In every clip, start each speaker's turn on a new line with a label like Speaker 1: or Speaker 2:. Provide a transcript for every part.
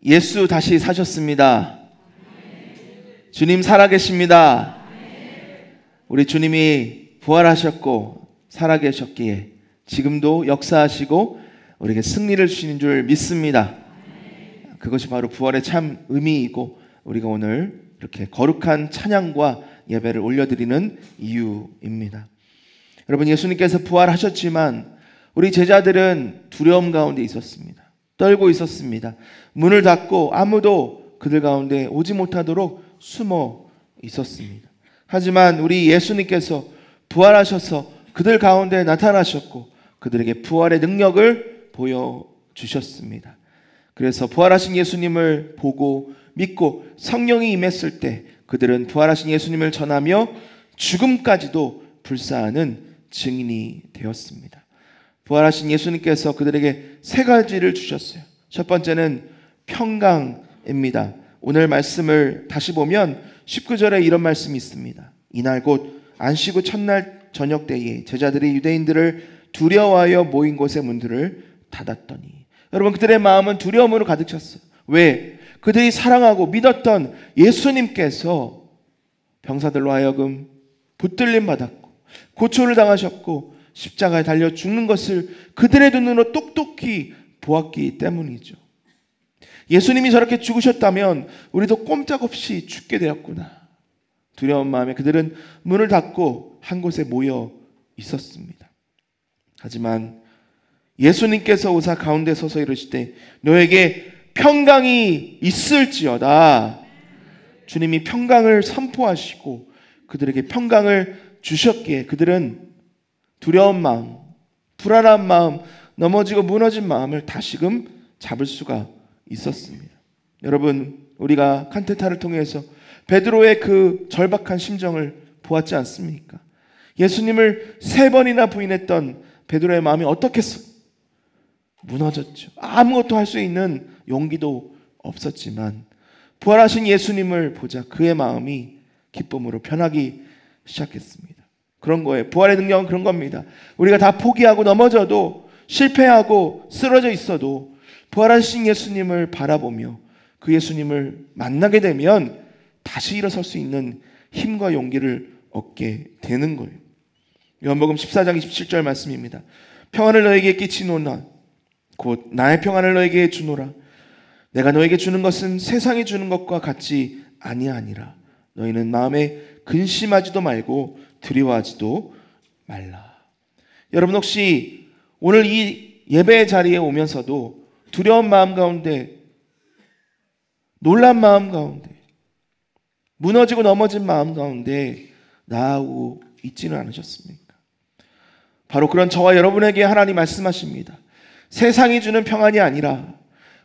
Speaker 1: 예수 다시 사셨습니다. 주님 살아계십니다. 우리 주님이 부활하셨고 살아계셨기에 지금도 역사하시고 우리에게 승리를 주시는 줄 믿습니다. 그것이 바로 부활의 참 의미이고 우리가 오늘 이렇게 거룩한 찬양과 예배를 올려드리는 이유입니다. 여러분, 예수님께서 부활하셨지만 우리 제자들은 두려움 가운데 있었습니다. 떨고 있었습니다. 문을 닫고 아무도 그들 가운데 오지 못하도록 숨어 있었습니다. 하지만 우리 예수님께서 부활하셔서 그들 가운데 나타나셨고 그들에게 부활의 능력을 보여주셨습니다. 그래서 부활하신 예수님을 보고 믿고 성령이 임했을 때 그들은 부활하신 예수님을 전하며 죽음까지도 불사하는 증인이 되었습니다. 부활하신 예수님께서 그들에게 세 가지를 주셨어요. 첫 번째는 평강입니다. 오늘 말씀을 다시 보면 19절에 이런 말씀이 있습니다. 이날 곧 안식 후 첫날 저녁 때에 제자들이 유대인들을 두려워하여 모인 곳의 문들을 닫았더니, 여러분, 그들의 마음은 두려움으로 가득 찼어요. 왜? 그들이 사랑하고 믿었던 예수님께서 병사들로 하여금 붙들림 받았고 고초를 당하셨고 십자가에 달려 죽는 것을 그들의 눈으로 똑똑히 보았기 때문이죠. 예수님이 저렇게 죽으셨다면 우리도 꼼짝없이 죽게 되었구나. 두려운 마음에 그들은 문을 닫고 한 곳에 모여 있었습니다. 하지만 예수님께서 오사 가운데 서서 이르시되 너에게 평강이 있을지어다. 주님이 평강을 선포하시고 그들에게 평강을 주셨기에 그들은 두려운 마음, 불안한 마음, 넘어지고 무너진 마음을 다시금 잡을 수가 있었습니다. 여러분, 우리가 칸테타를 통해서 베드로의 그 절박한 심정을 보았지 않습니까? 예수님을 3번이나 부인했던 베드로의 마음이 어떻겠어? 무너졌죠. 아무것도 할 수 있는 용기도 없었지만 부활하신 예수님을 보자 그의 마음이 기쁨으로 변하기 시작했습니다. 그런 거예요. 부활의 능력은 그런 겁니다. 우리가 다 포기하고 넘어져도 실패하고 쓰러져 있어도 부활하신 예수님을 바라보며 그 예수님을 만나게 되면 다시 일어설 수 있는 힘과 용기를 얻게 되는 거예요. 요한복음 14장 27절 말씀입니다. 평안을 너에게 끼치노나 곧 나의 평안을 너에게 주노라. 내가 너에게 주는 것은 세상이 주는 것과 같지 아니하니라. 너희는 마음에 근심하지도 말고 두려워하지도 말라. 여러분, 혹시 오늘 이 예배의 자리에 오면서도 두려운 마음 가운데, 놀란 마음 가운데, 무너지고 넘어진 마음 가운데 나아오고 있지는 않으셨습니까? 바로 그런 저와 여러분에게 하나님 말씀하십니다. 세상이 주는 평안이 아니라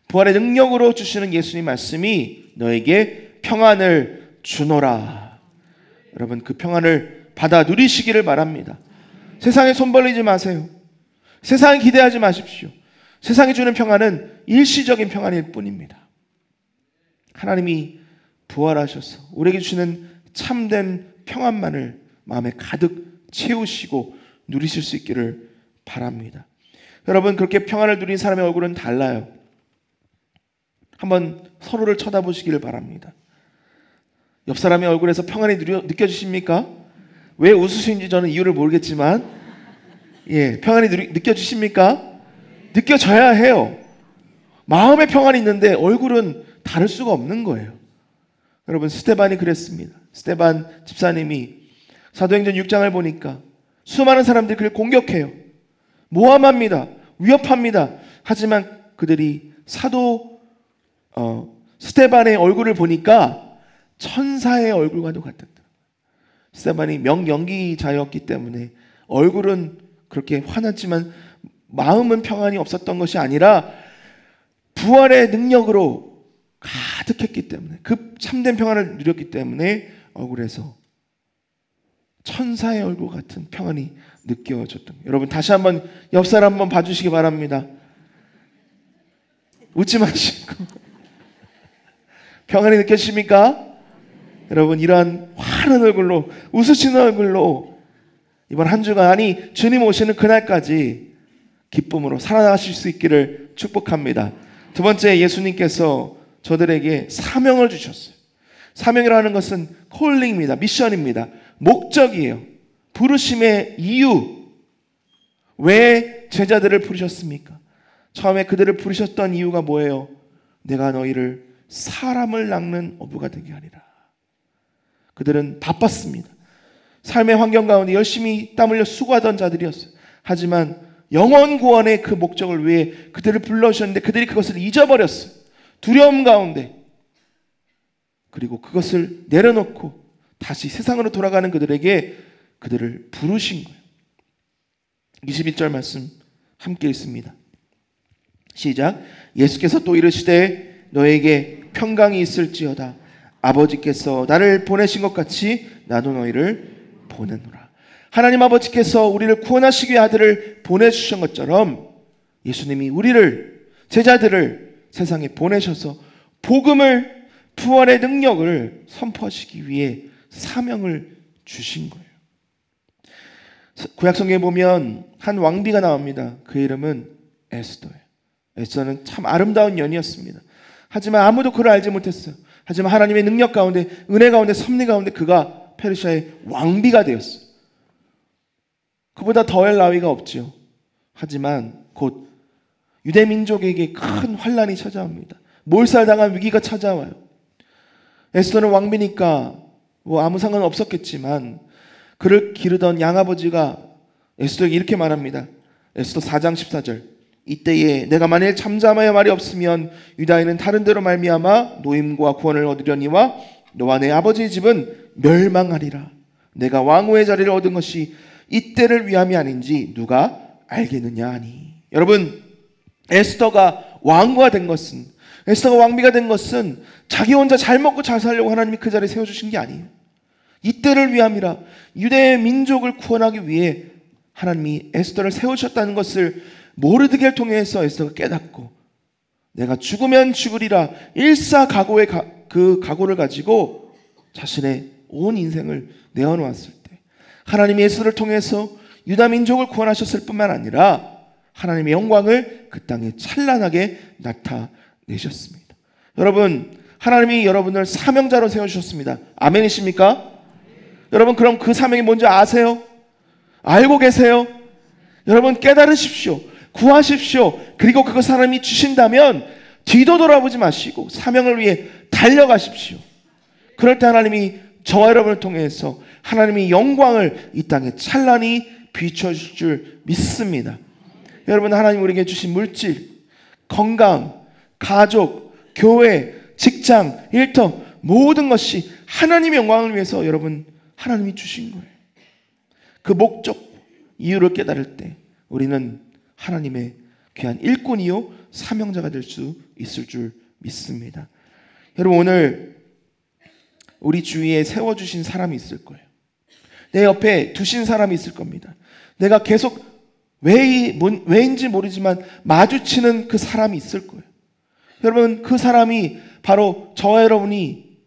Speaker 1: 부활의 능력으로 주시는 예수님 말씀이 너에게 평안을 주노라. 여러분, 그 평안을 받아 누리시기를 바랍니다. 세상에 손 벌리지 마세요. 세상에 기대하지 마십시오. 세상이 주는 평안은 일시적인 평안일 뿐입니다. 하나님이 부활하셔서 우리에게 주시는 참된 평안만을 마음에 가득 채우시고 누리실 수 있기를 바랍니다. 여러분, 그렇게 평안을 누린 사람의 얼굴은 달라요. 한번 서로를 쳐다보시기를 바랍니다. 옆 사람의 얼굴에서 평안이 느껴지십니까? 왜 웃으시는지 저는 이유를 모르겠지만 평안이 느껴지십니까? 느껴져야 해요. 마음의 평안이 있는데 얼굴은 다를 수가 없는 거예요. 여러분, 스데반이 그랬습니다. 스데반 집사님이 사도행전 6장을 보니까 수많은 사람들이 그를 공격해요. 모함합니다. 위협합니다. 하지만 그들이 사도 스데반의 얼굴을 보니까 천사의 얼굴과도 같았다. 스데반이 명연기자였기 때문에 얼굴은 그렇게 화났지만 마음은 평안이 없었던 것이 아니라 부활의 능력으로 가득했기 때문에, 그 참된 평안을 누렸기 때문에 얼굴에서 천사의 얼굴 같은 평안이 느껴졌던 거예요. 여러분, 다시 한번 옆 사람 한번 봐주시기 바랍니다. 웃지 마시고 평안이 느껴지십니까? 여러분, 이러한 환한 얼굴로, 웃으시는 얼굴로 이번 한 주간, 아니 주님 오시는 그날까지 기쁨으로 살아나가실 수 있기를 축복합니다. 두 번째, 예수님께서 저들에게 사명을 주셨어요. 사명이라는 것은 콜링입니다. 미션입니다. 목적이에요. 부르심의 이유. 왜 제자들을 부르셨습니까? 처음에 그들을 부르셨던 이유가 뭐예요? 내가 너희를 사람을 낚는 어부가 되게 하리라. 그들은 바빴습니다. 삶의 환경 가운데 열심히 땀 흘려 수고하던 자들이었어요. 하지만 영원 구원의 그 목적을 위해 그들을 불러주셨는데 그들이 그것을 잊어버렸어요. 두려움 가운데. 그리고 그것을 내려놓고 다시 세상으로 돌아가는 그들에게 그들을 부르신 거예요. 21절 말씀 함께 읽습니다. 시작. 예수께서 또 이르시되 너에게 평강이 있을지어다. 아버지께서 나를 보내신 것 같이 나도 너희를 보내노라. 하나님 아버지께서 우리를 구원하시기 위해 아들을 보내주신 것처럼 예수님이 우리를, 제자들을 세상에 보내셔서 복음을, 부활의 능력을 선포하시기 위해 사명을 주신 거예요. 구약성경에 보면 한 왕비가 나옵니다. 그 이름은 에스더예요. 에스더는 참 아름다운 여인이었습니다. 하지만 아무도 그를 알지 못했어요. 하지만 하나님의 능력 가운데, 은혜 가운데, 섭리 가운데 그가 페르시아의 왕비가 되었어요. 그보다 더할 나위가 없지요. 하지만 곧 유대 민족에게 큰 환란이 찾아옵니다. 몰살당한 위기가 찾아와요. 에스더는 왕비니까 뭐 아무 상관 없었겠지만 그를 기르던 양아버지가 에스더에게 이렇게 말합니다. 에스더 4장 14절. 이때에 내가 만일 잠잠하여 말이 없으면 유다인은 다른 데로 말미암아 노임과 구원을 얻으려니와 너와 내 아버지의 집은 멸망하리라. 내가 왕후의 자리를 얻은 것이 이때를 위함이 아닌지 누가 알겠느냐 하니. 여러분, 에스더가 왕후가 된 것은, 에스더가 왕비가 된 것은 자기 혼자 잘 먹고 잘 살려고 하나님이 그 자리에 세워주신 게 아니에요. 이때를 위함이라. 유대의 민족을 구원하기 위해 하나님이 에스더를 세우셨다는 것을 모르드게를 통해서 에스더가 깨닫고 내가 죽으면 죽으리라 일사각오의 그 각오를 가지고 자신의 온 인생을 내어놓았을 때 하나님이 에스더를 통해서 유다 민족을 구원하셨을 뿐만 아니라 하나님의 영광을 그 땅에 찬란하게 나타내셨습니다. 여러분, 하나님이 여러분을 사명자로 세워주셨습니다. 아멘이십니까? 여러분, 그럼 그 사명이 뭔지 아세요? 알고 계세요? 여러분, 깨달으십시오. 구하십시오. 그리고 그것 하나님이 주신다면 뒤도 돌아보지 마시고 사명을 위해 달려가십시오. 그럴 때 하나님이 저와 여러분을 통해서 하나님의 영광을 이 땅에 찬란히 비춰줄 줄 믿습니다. 여러분, 하나님 우리에게 주신 물질, 건강, 가족, 교회, 직장, 일터 모든 것이 하나님의 영광을 위해서 여러분 하나님이 주신 거예요. 그 목적, 이유를 깨달을 때 우리는 하나님의 귀한 일꾼이요 사명자가 될 수 있을 줄 믿습니다. 여러분, 오늘 우리 주위에 세워주신 사람이 있을 거예요. 내 옆에 두신 사람이 있을 겁니다. 내가 계속 왜인지 모르지만 마주치는 그 사람이 있을 거예요. 여러분, 그 사람이 바로 저와 여러분이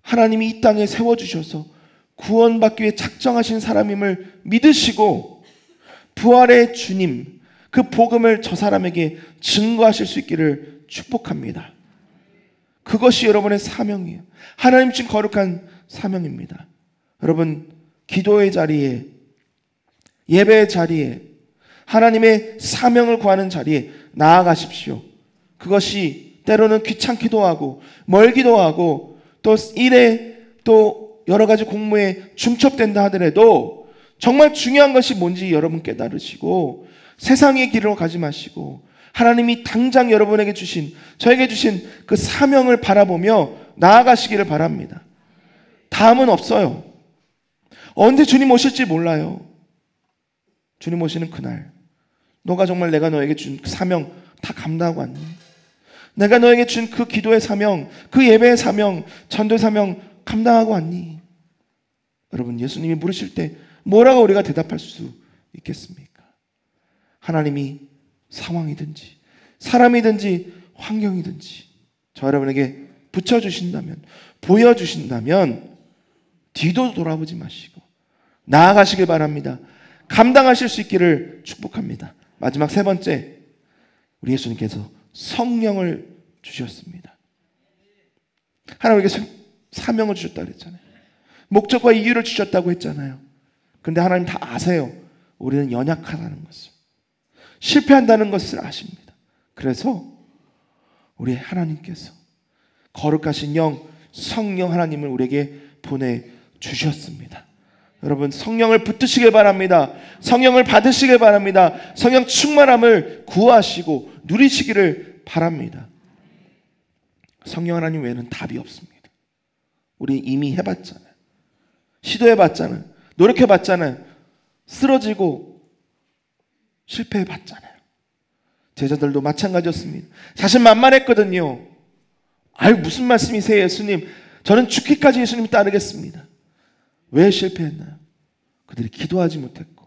Speaker 1: 하나님이 이 땅에 세워주셔서 구원받기 위해 작정하신 사람임을 믿으시고 부활의 주님, 그 복음을 저 사람에게 증거하실 수 있기를 축복합니다. 그것이 여러분의 사명이에요. 하나님 주신 거룩한 사명입니다. 여러분, 기도의 자리에, 예배의 자리에, 하나님의 사명을 구하는 자리에 나아가십시오. 그것이 때로는 귀찮기도 하고 멀기도 하고 또 일에 또 여러 가지 공무에 중첩된다 하더라도 정말 중요한 것이 뭔지 여러분 깨달으시고 세상의 길로 가지 마시고 하나님이 당장 여러분에게 주신, 저에게 주신 그 사명을 바라보며 나아가시기를 바랍니다. 다음은 없어요. 언제 주님 오실지 몰라요. 주님 오시는 그날 너가 정말 내가 너에게 준 그 사명 다 감당하고 왔니? 내가 너에게 준 그 기도의 사명, 그 예배의 사명, 전도의 사명 감당하고 왔니? 여러분, 예수님이 물으실 때 뭐라고 우리가 대답할 수 있겠습니까? 하나님이 상황이든지 사람이든지 환경이든지 저 여러분에게 붙여주신다면, 보여주신다면 뒤도 돌아보지 마시고 나아가시길 바랍니다. 감당하실 수 있기를 축복합니다. 마지막 세 번째, 우리 예수님께서 성령을 주셨습니다. 하나님에게 사명을 주셨다고 했잖아요. 목적과 이유를 주셨다고 했잖아요. 그런데 하나님 다 아세요. 우리는 연약하다는 것을, 실패한다는 것을 아십니다. 그래서 우리 하나님께서 거룩하신 영, 성령 하나님을 우리에게 보내주셨습니다. 여러분, 성령을 붙드시길 바랍니다. 성령을 받으시길 바랍니다. 성령 충만함을 구하시고 누리시기를 바랍니다. 성령 하나님 외에는 답이 없습니다. 우리 이미 해봤잖아요. 시도해봤잖아요. 노력해봤잖아요. 쓰러지고 실패해봤잖아요. 제자들도 마찬가지였습니다. 자신만만했거든요. 아유, 무슨 말씀이세요, 예수님? 저는 죽기까지 예수님 따르겠습니다. 왜 실패했나요? 그들이 기도하지 못했고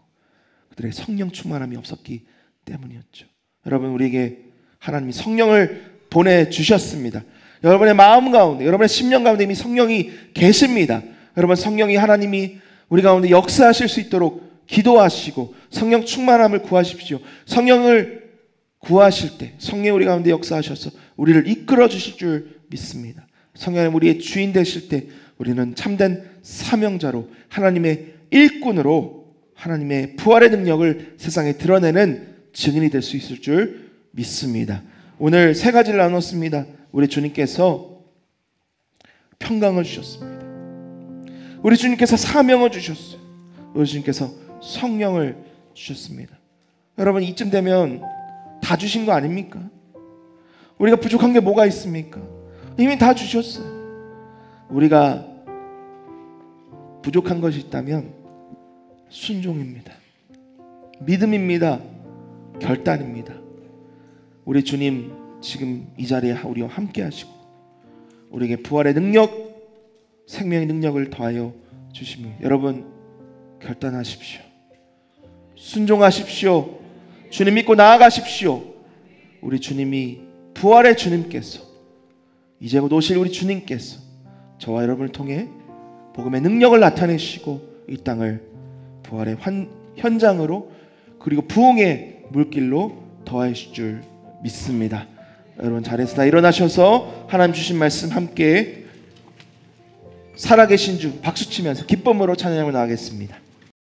Speaker 1: 그들의 성령 충만함이 없었기 때문이었죠. 여러분, 우리에게 하나님이 성령을 보내주셨습니다. 여러분의 마음 가운데, 여러분의 심령 가운데 이미 성령이 계십니다. 여러분, 성령이 하나님이 우리 가운데 역사하실 수 있도록 기도하시고 성령 충만함을 구하십시오. 성령을 구하실 때 성령이 우리 가운데 역사하셔서 우리를 이끌어 주실 줄 믿습니다. 성령이 우리의 주인 되실 때 우리는 참된 사명자로, 하나님의 일꾼으로 하나님의 부활의 능력을 세상에 드러내는 증인이 될 수 있을 줄 믿습니다. 오늘 세 가지를 나눴습니다. 우리 주님께서 평강을 주셨습니다. 우리 주님께서 사명을 주셨어요. 우리 주님께서 성령을 주셨습니다. 여러분, 이쯤 되면 다 주신 거 아닙니까? 우리가 부족한 게 뭐가 있습니까? 이미 다 주셨어요. 우리가 부족한 것이 있다면 순종입니다. 믿음입니다. 결단입니다. 우리 주님 지금 이 자리에 우리와 함께 하시고 우리에게 부활의 능력, 생명의 능력을 더하여 주십니다. 여러분, 결단하십시오. 순종하십시오. 주님 믿고 나아가십시오. 우리 주님이, 부활의 주님께서, 이제 곧 오실 우리 주님께서 저와 여러분을 통해 복음의 능력을 나타내시고 이 땅을 부활의 현장으로, 그리고 부흥의 물길로 더하실 줄 믿습니다. 여러분, 자리에서 다 일어나셔서 하나님 주신 말씀 함께 살아계신 주 박수치면서 기쁨으로 찬양을 나가겠습니다.